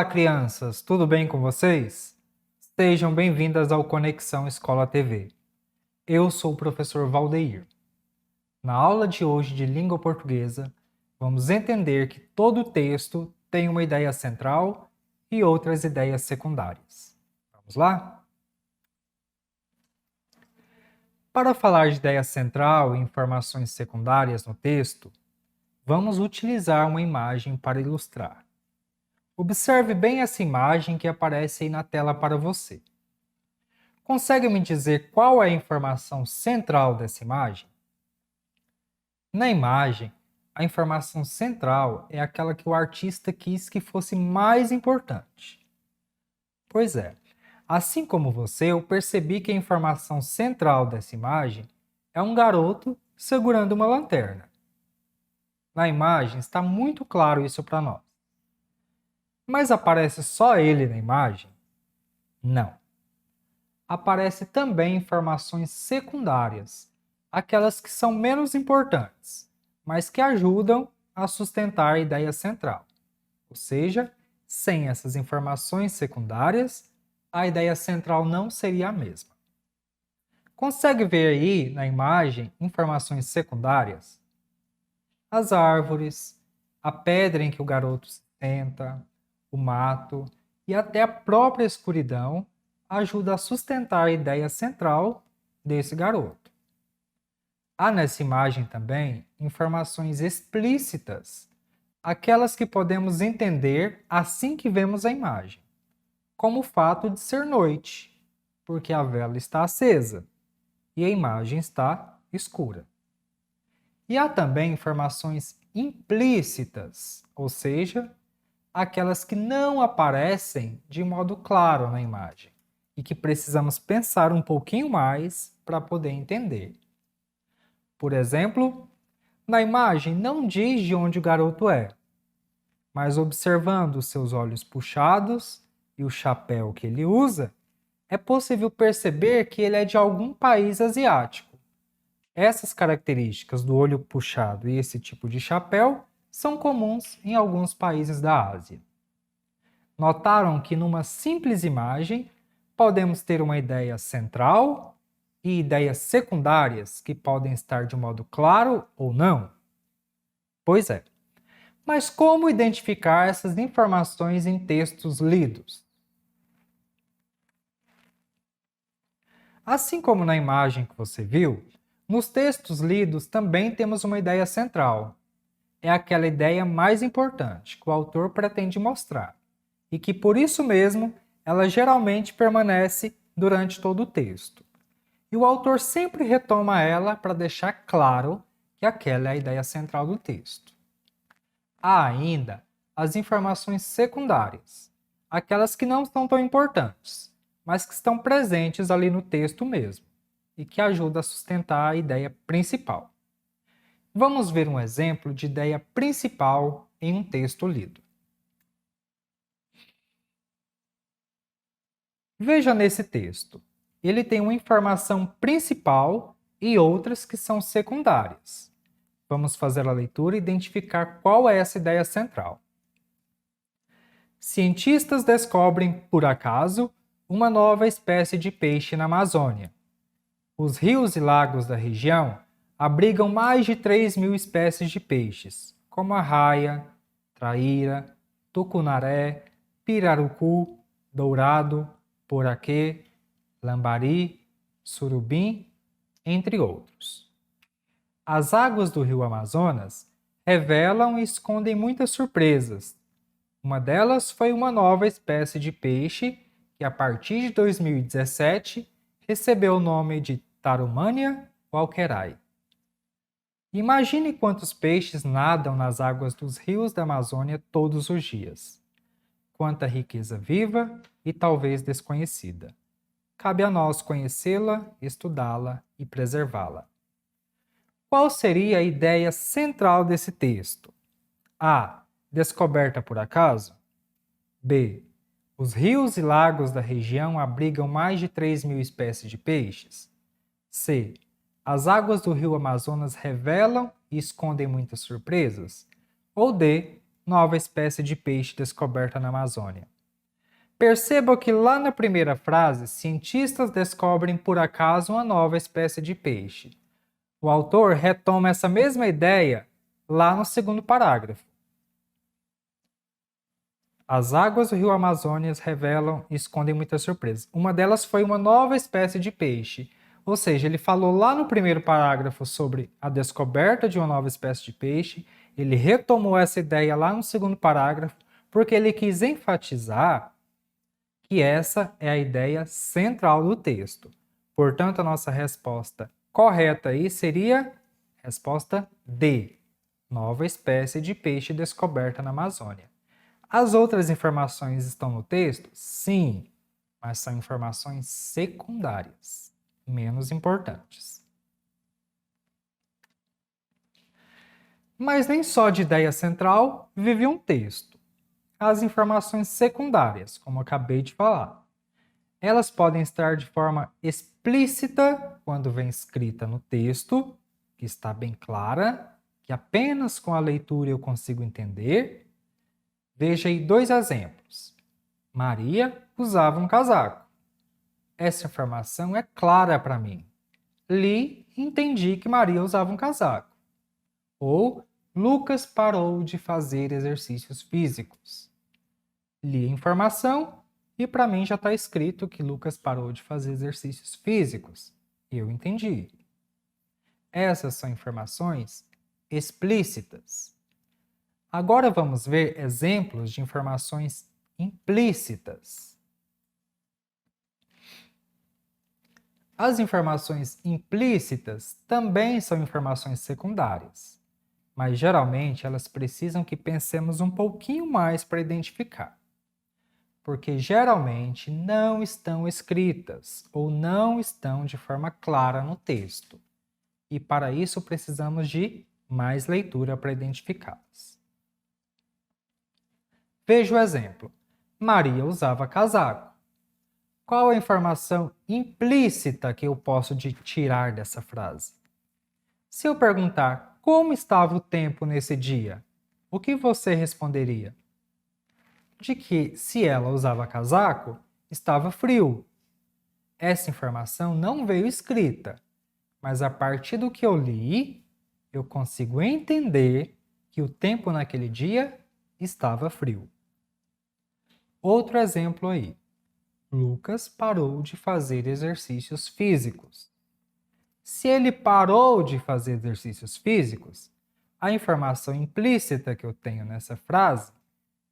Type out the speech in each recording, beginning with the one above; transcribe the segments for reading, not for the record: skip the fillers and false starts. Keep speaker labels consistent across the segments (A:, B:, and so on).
A: Olá, crianças! Tudo bem com vocês? Sejam bem-vindas ao Conexão Escola TV. Eu sou o professor Valdeir. Na aula de hoje de língua portuguesa, vamos entender que todo texto tem uma ideia central e outras ideias secundárias. Vamos lá? Para falar de ideia central e informações secundárias no texto, vamos utilizar uma imagem para ilustrar. Observe bem essa imagem que aparece aí na tela para você. Consegue me dizer qual é a informação central dessa imagem? Na imagem, a informação central é aquela que o artista quis que fosse mais importante. Pois é, assim como você, eu percebi que a informação central dessa imagem é um garoto segurando uma lanterna. Na imagem está muito claro isso para nós. Mas aparece só ele na imagem? Não. Aparece também informações secundárias, aquelas que são menos importantes, mas que ajudam a sustentar a ideia central. Ou seja, sem essas informações secundárias, a ideia central não seria a mesma. Consegue ver aí na imagem informações secundárias? As árvores, a pedra em que o garoto se senta, o mato e até a própria escuridão ajuda a sustentar a ideia central desse garoto. Há nessa imagem também informações explícitas, aquelas que podemos entender assim que vemos a imagem, como o fato de ser noite, porque a vela está acesa e a imagem está escura. E há também informações implícitas, ou seja, aquelas que não aparecem de modo claro na imagem e que precisamos pensar um pouquinho mais para poder entender. Por exemplo, na imagem não diz de onde o garoto é, mas observando os seus olhos puxados e o chapéu que ele usa, é possível perceber que ele é de algum país asiático. Essas características do olho puxado e esse tipo de chapéu são comuns em alguns países da Ásia. Notaram que numa simples imagem podemos ter uma ideia central e ideias secundárias que podem estar de modo claro ou não? Pois é. Mas como identificar essas informações em textos lidos? Assim como na imagem que você viu, nos textos lidos também temos uma ideia central. É aquela ideia mais importante que o autor pretende mostrar, e que por isso mesmo ela geralmente permanece durante todo o texto. E o autor sempre retoma ela para deixar claro que aquela é a ideia central do texto. Há ainda as informações secundárias, aquelas que não são tão importantes, mas que estão presentes ali no texto mesmo, e que ajudam a sustentar a ideia principal. Vamos ver um exemplo de ideia principal em um texto lido. Veja nesse texto. Ele tem uma informação principal e outras que são secundárias. Vamos fazer a leitura e identificar qual é essa ideia central. Cientistas descobrem, por acaso, uma nova espécie de peixe na Amazônia. Os rios e lagos da região abrigam mais de 3.000 espécies de peixes, como a raia, traíra, tucunaré, pirarucu, dourado, poraquê, lambari, surubim, entre outros. As águas do rio Amazonas revelam e escondem muitas surpresas. Uma delas foi uma nova espécie de peixe que, a partir de 2017, recebeu o nome de Tarumania walkeri. Imagine quantos peixes nadam nas águas dos rios da Amazônia todos os dias. Quanta riqueza viva e talvez desconhecida. Cabe a nós conhecê-la, estudá-la e preservá-la. Qual seria a ideia central desse texto? A. Descoberta por acaso? B. Os rios e lagos da região abrigam mais de 3.000 espécies de peixes? C. As águas do rio Amazonas revelam e escondem muitas surpresas? Ou D. nova espécie de peixe descoberta na Amazônia. Perceba que lá na primeira frase, cientistas descobrem por acaso uma nova espécie de peixe. O autor retoma essa mesma ideia lá no segundo parágrafo. As águas do rio Amazonas revelam e escondem muitas surpresas. Uma delas foi uma nova espécie de peixe. Ou seja, ele falou lá no primeiro parágrafo sobre a descoberta de uma nova espécie de peixe, ele retomou essa ideia lá no segundo parágrafo, porque ele quis enfatizar que essa é a ideia central do texto. Portanto, a nossa resposta correta aí seria resposta D, nova espécie de peixe descoberta na Amazônia. As outras informações estão no texto? Sim, mas são informações secundárias, menos importantes. Mas nem só de ideia central vive um texto. As informações secundárias, como eu acabei de falar, elas podem estar de forma explícita quando vem escrita no texto, que está bem clara, que apenas com a leitura eu consigo entender. Veja aí 2 exemplos. Maria usava um casaco. Essa informação é clara para mim. Li e entendi que Maria usava um casaco. Ou Lucas parou de fazer exercícios físicos. Li a informação e para mim já está escrito que Lucas parou de fazer exercícios físicos. Eu entendi. Essas são informações explícitas. Agora vamos ver exemplos de informações implícitas. As informações implícitas também são informações secundárias, mas geralmente elas precisam que pensemos um pouquinho mais para identificar, porque geralmente não estão escritas ou não estão de forma clara no texto, e para isso precisamos de mais leitura para identificá-las. Veja o exemplo. Maria usava casaco. Qual a informação implícita que eu posso tirar dessa frase? Se eu perguntar como estava o tempo nesse dia, o que você responderia? De que, se ela usava casaco, estava frio. Essa informação não veio escrita, mas a partir do que eu li, eu consigo entender que o tempo naquele dia estava frio. Outro exemplo aí. Lucas parou de fazer exercícios físicos. Se ele parou de fazer exercícios físicos, a informação implícita que eu tenho nessa frase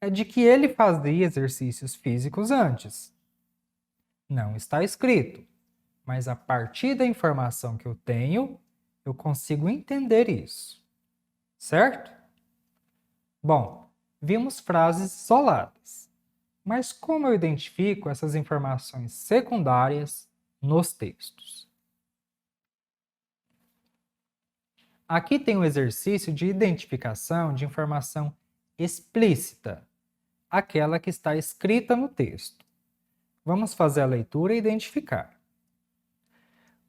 A: é de que ele fazia exercícios físicos antes. Não está escrito, mas a partir da informação que eu tenho, eu consigo entender isso. Certo? Bom, vimos frases isoladas. Mas como eu identifico essas informações secundárias nos textos? Aqui tem um exercício de identificação de informação explícita, aquela que está escrita no texto. Vamos fazer a leitura e identificar.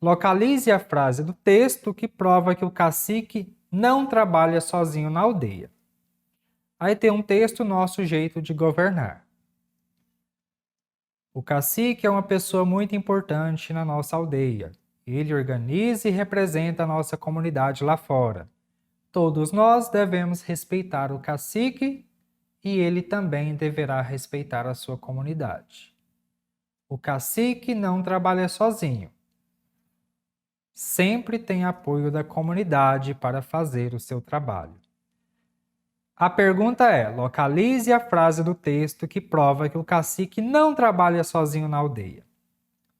A: Localize a frase do texto que prova que o cacique não trabalha sozinho na aldeia. Aí tem um texto nosso jeito de governar. O cacique é uma pessoa muito importante na nossa aldeia. Ele organiza e representa a nossa comunidade lá fora. Todos nós devemos respeitar o cacique e ele também deverá respeitar a sua comunidade. O cacique não trabalha sozinho. Sempre tem apoio da comunidade para fazer o seu trabalho. A pergunta é: localize a frase do texto que prova que o cacique não trabalha sozinho na aldeia.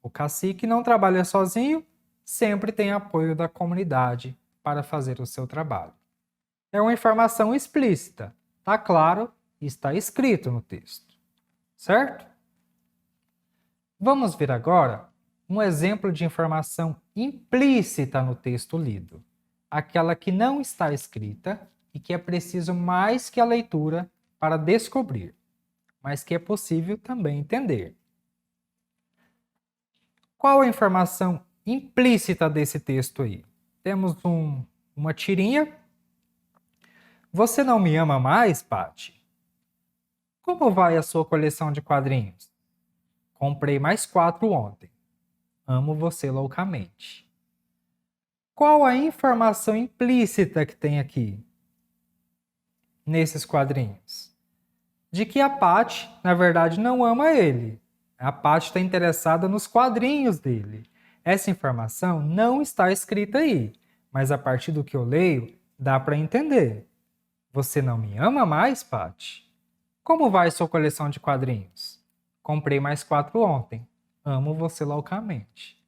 A: O cacique não trabalha sozinho, sempre tem apoio da comunidade para fazer o seu trabalho. É uma informação explícita, está claro e está escrito no texto. Certo? Vamos ver agora um exemplo de informação implícita no texto lido, aquela que não está escrita e que é preciso mais que a leitura para descobrir, mas que é possível também entender. Qual a informação implícita desse texto aí? Temos uma tirinha. Você não me ama mais, Patty? Como vai a sua coleção de quadrinhos? Comprei mais 4 ontem. Amo você loucamente. Qual a informação implícita que tem aqui, nesses quadrinhos? De que a Patty, na verdade, não ama ele. A Patty está interessada nos quadrinhos dele. Essa informação não está escrita aí, mas a partir do que eu leio, dá para entender. Você não me ama mais, Patty? Como vai sua coleção de quadrinhos? Comprei mais 4 ontem. Amo você loucamente.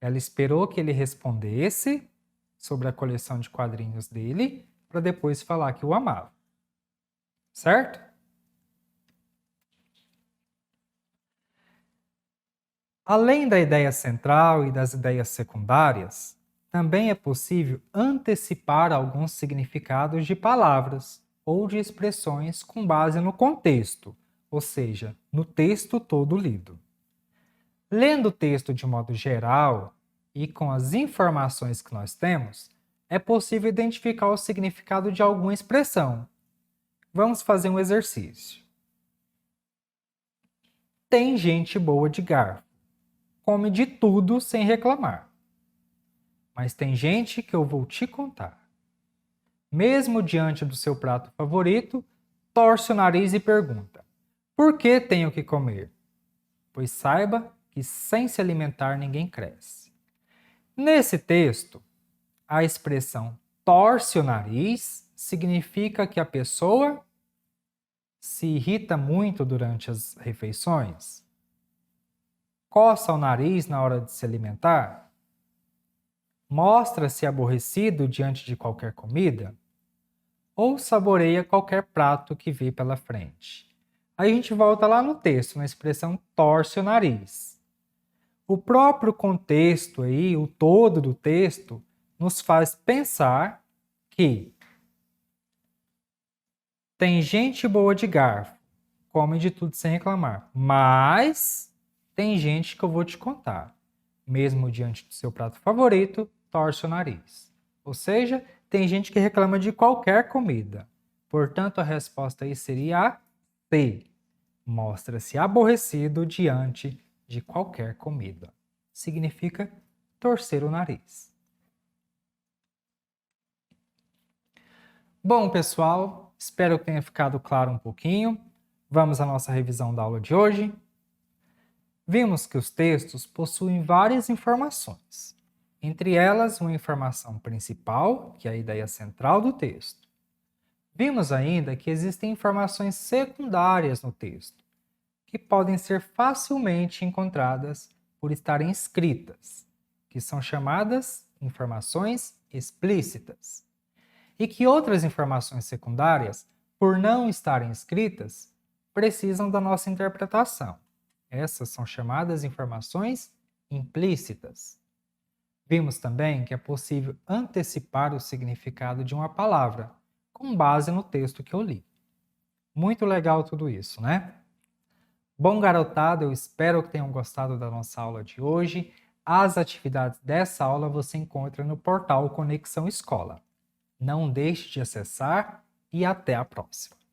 A: Ela esperou que ele respondesse sobre a coleção de quadrinhos dele para depois falar que o amava. Certo? Além da ideia central e das ideias secundárias, também é possível antecipar alguns significados de palavras ou de expressões com base no contexto, ou seja, no texto todo lido. Lendo o texto de modo geral e com as informações que nós temos, é possível identificar o significado de alguma expressão. Vamos fazer um exercício. Tem gente boa de garfo. Come de tudo sem reclamar. Mas tem gente que eu vou te contar. Mesmo diante do seu prato favorito, torce o nariz e pergunta: por que tenho que comer? Pois saiba que sem se alimentar ninguém cresce. Nesse texto, a expressão torce o nariz significa que a pessoa se irrita muito durante as refeições, coça o nariz na hora de se alimentar, mostra-se aborrecido diante de qualquer comida ou saboreia qualquer prato que vê pela frente. Aí a gente volta lá no texto, na expressão torce o nariz. O próprio contexto aí, o todo do texto, nos faz pensar que tem gente boa de garfo, come de tudo sem reclamar, mas tem gente que eu vou te contar. Mesmo diante do seu prato favorito, torce o nariz. Ou seja, tem gente que reclama de qualquer comida. Portanto, a resposta aí seria a C. Mostra-se aborrecido diante de qualquer comida. Significa torcer o nariz. Bom, pessoal, espero que tenha ficado claro um pouquinho. Vamos à nossa revisão da aula de hoje. Vimos que os textos possuem várias informações, entre elas uma informação principal, que é a ideia central do texto. Vimos ainda que existem informações secundárias no texto, que podem ser facilmente encontradas por estarem escritas, que são chamadas informações explícitas, e que outras informações secundárias, por não estarem escritas, precisam da nossa interpretação. Essas são chamadas informações implícitas. Vimos também que é possível antecipar o significado de uma palavra, com base no texto que eu li. Muito legal tudo isso, né? Bom, garotada, eu espero que tenham gostado da nossa aula de hoje. As atividades dessa aula você encontra no portal Conexão Escola. Não deixe de acessar e até a próxima!